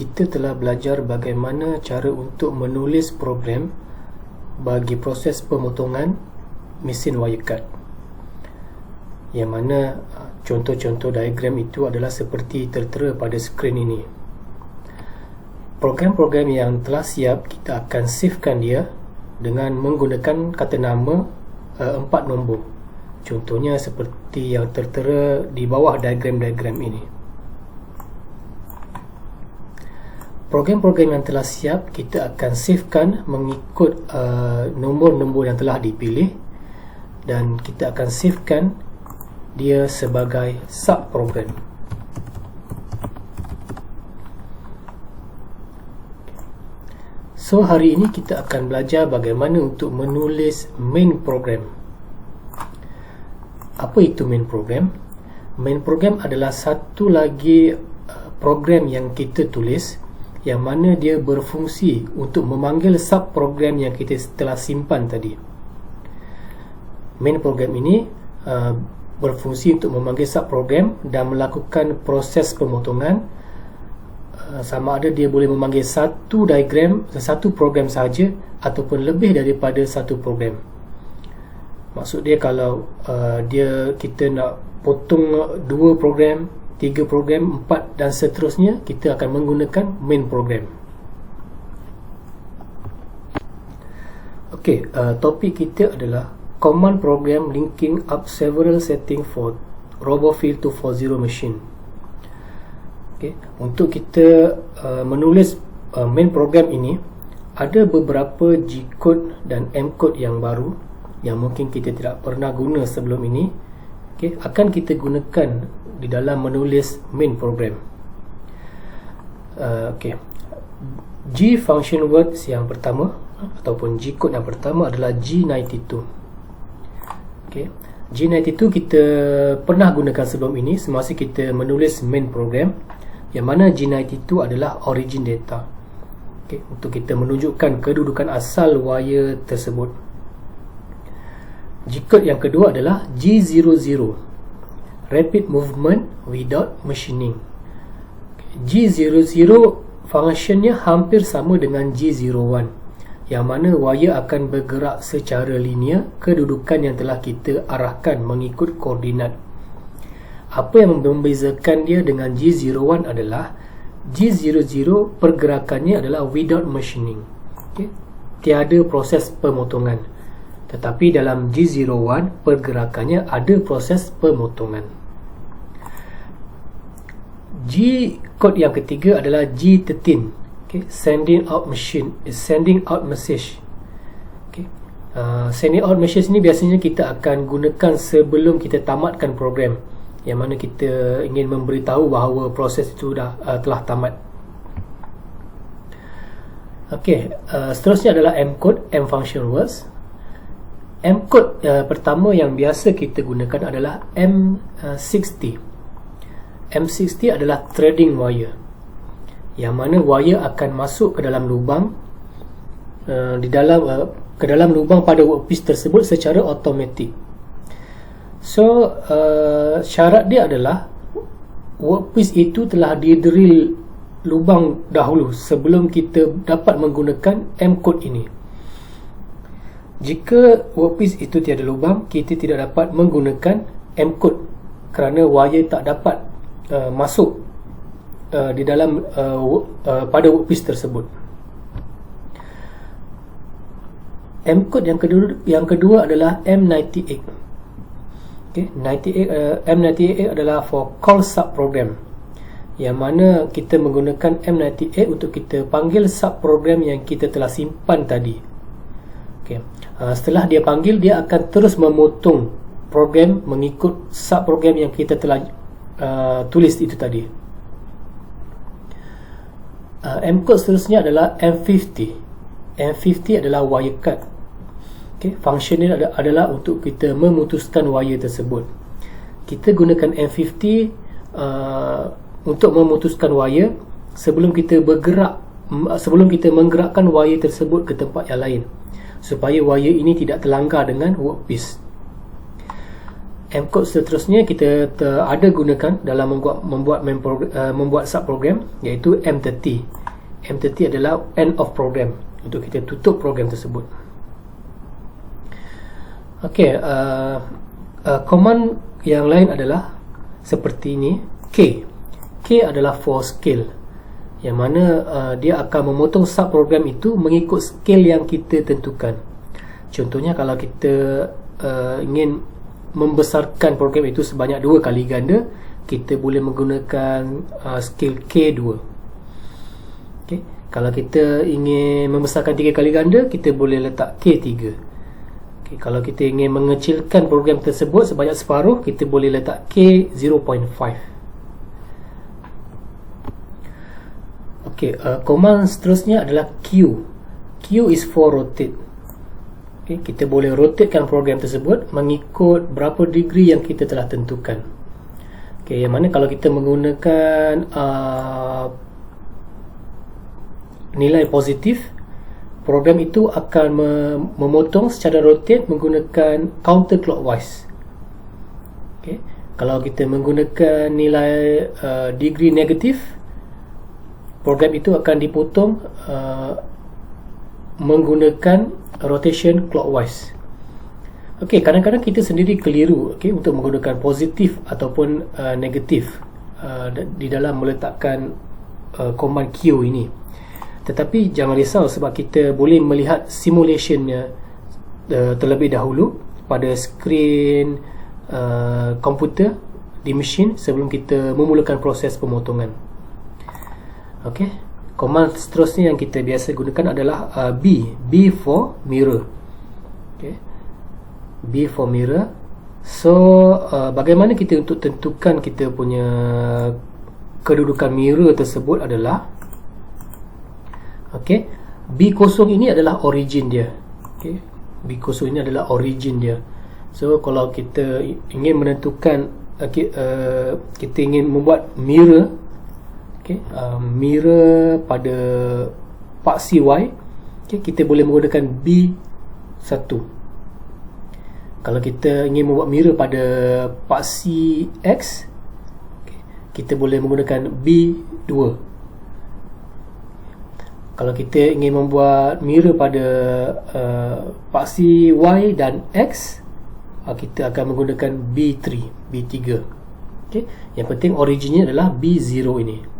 kita telah belajar bagaimana cara untuk menulis program bagi proses pemotongan mesin wire cut, yang mana contoh-contoh diagram itu adalah seperti tertera pada skrin ini. Program-program yang telah siap, kita akan savekan dia dengan menggunakan kata nama 4 nombor. Contohnya seperti yang tertera di bawah diagram-diagram ini. Program-program yang telah siap, kita akan savekan mengikut nombor-nombor yang telah dipilih, dan kita akan savekan dia sebagai subprogram. So, hari ini kita akan belajar bagaimana untuk menulis main program. Apa itu main program? Main program adalah satu lagi program yang kita tulis, yang mana dia berfungsi untuk memanggil subprogram yang kita telah simpan tadi. Main program ini berfungsi untuk memanggil subprogram dan melakukan proses pemotongan. Sama ada dia boleh memanggil satu diagram, satu program sahaja, ataupun lebih daripada satu program. Maksud dia kalau kita nak potong 2 program, 3 program, 4 dan seterusnya, kita akan menggunakan main program. Okey, topik kita adalah command program linking up several settings for RoboFill 240 machine. Okay. Untuk kita menulis main program ini, ada beberapa G-code dan M-code yang baru yang mungkin kita tidak pernah guna sebelum ini. Okay. Akan kita gunakan di dalam menulis main program. Okay. G function words yang pertama ataupun G-code yang pertama adalah G92. Okay. G92 kita pernah gunakan sebelum ini semasa kita menulis main program, yang mana G92 adalah origin data. Okay. Untuk kita menunjukkan kedudukan asal wire tersebut. G-code yang kedua adalah G00, rapid movement without machining. G00 functionnya hampir sama dengan G01, yang mana wire akan bergerak secara linear kedudukan yang telah kita arahkan mengikut koordinat. Apa yang membezakan dia dengan G01 adalah G00 pergerakannya adalah without machining. Okay. Tiada proses pemotongan. Tetapi dalam G01 pergerakannya ada proses pemotongan. G-code yang ketiga adalah G13. Okay. Sending out message. Okay. Sending out message ni biasanya kita akan gunakan sebelum kita tamatkan program, yang mana kita ingin memberitahu bahawa proses itu telah tamat. Okey, seterusnya adalah M-code, M function words. M-code pertama yang biasa kita gunakan adalah M60. M60 adalah threading wire, yang mana wire akan masuk ke dalam lubang ke dalam lubang pada workpiece tersebut secara automatik. So, syarat dia adalah workpiece itu telah di-drill lubang dahulu sebelum kita dapat menggunakan M-code ini. Jika workpiece itu tiada lubang, kita tidak dapat menggunakan M-code kerana wire tak dapat masuk di dalam pada workpiece tersebut. M-code yang kedua adalah M98. Okay, M98 adalah for call subprogram, yang mana kita menggunakan M98 untuk kita panggil subprogram yang kita telah simpan tadi. Okay. Setelah dia panggil, dia akan terus memotong program mengikut subprogram yang kita telah tulis itu tadi. M-code seterusnya adalah M50. M50 adalah wire cut. Okay. Function ini adalah untuk kita memutuskan wire tersebut. Kita gunakan M50 untuk memutuskan wire sebelum kita menggerakkan wire tersebut ke tempat yang lain, supaya wire ini tidak terlanggar dengan workpiece. M code seterusnya kita ada gunakan dalam membuat subprogram, iaitu M30. M30 adalah end of program, untuk kita tutup program tersebut. Okey, command yang lain adalah seperti ini. K adalah for scale, yang mana dia akan memotong subprogram itu mengikut scale yang kita tentukan. Contohnya kalau kita ingin membesarkan program itu sebanyak 2 kali ganda, kita boleh menggunakan scale K2. Okay. Kalau kita ingin membesarkan 3 kali ganda, kita boleh letak K3. Okay. Kalau kita ingin mengecilkan program tersebut sebanyak separuh, kita boleh letak K0.5. Okay. Command seterusnya adalah Q. Q is for rotate. Okay, kita boleh rotatekan program tersebut mengikut berapa degree yang kita telah tentukan. Okay, yang mana kalau kita menggunakan nilai positif, program itu akan memotong secara rotate menggunakan counterclockwise. Okay, kalau kita menggunakan nilai degree negatif, program itu akan dipotong menggunakan rotation clockwise. Okey, kadang-kadang kita sendiri keliru, okey, untuk menggunakan positif ataupun negatif di dalam meletakkan command Q ini. Tetapi jangan risau, sebab kita boleh melihat simulationnya terlebih dahulu pada skrin komputer di mesin sebelum kita memulakan proses pemotongan. Okey. Command seterusnya yang kita biasa gunakan adalah B for mirror. Okay. B for mirror. So bagaimana kita untuk tentukan kita punya kedudukan mirror tersebut adalah, okay, B0 ini adalah origin dia. Okay. B0 ini adalah origin dia. So kalau kita ingin menentukan kita ingin membuat mirror, okay, mirror pada paksi Y, okay, kita boleh menggunakan B1. Kalau kita ingin membuat mirror pada paksi X, okay, kita boleh menggunakan B2. Kalau kita ingin membuat mirror pada paksi Y dan X, kita akan menggunakan B3. Okay. Yang penting originnya adalah B0 ini.